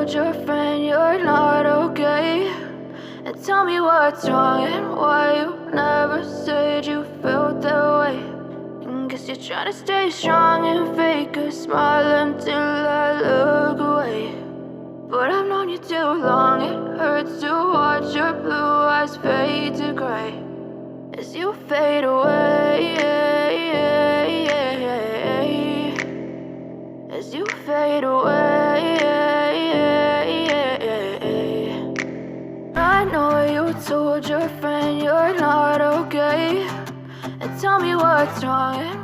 told your friend you're not okay? And tell me what's wrong and why you never said you felt that way. And guess you're trying to stay strong and fake a smile until I look away. But I've known you too long, it hurts to watch your blue eyes fade to gray as you fade away, as you fade away. I know you told your friend you're not okay, and tell me what's wrong and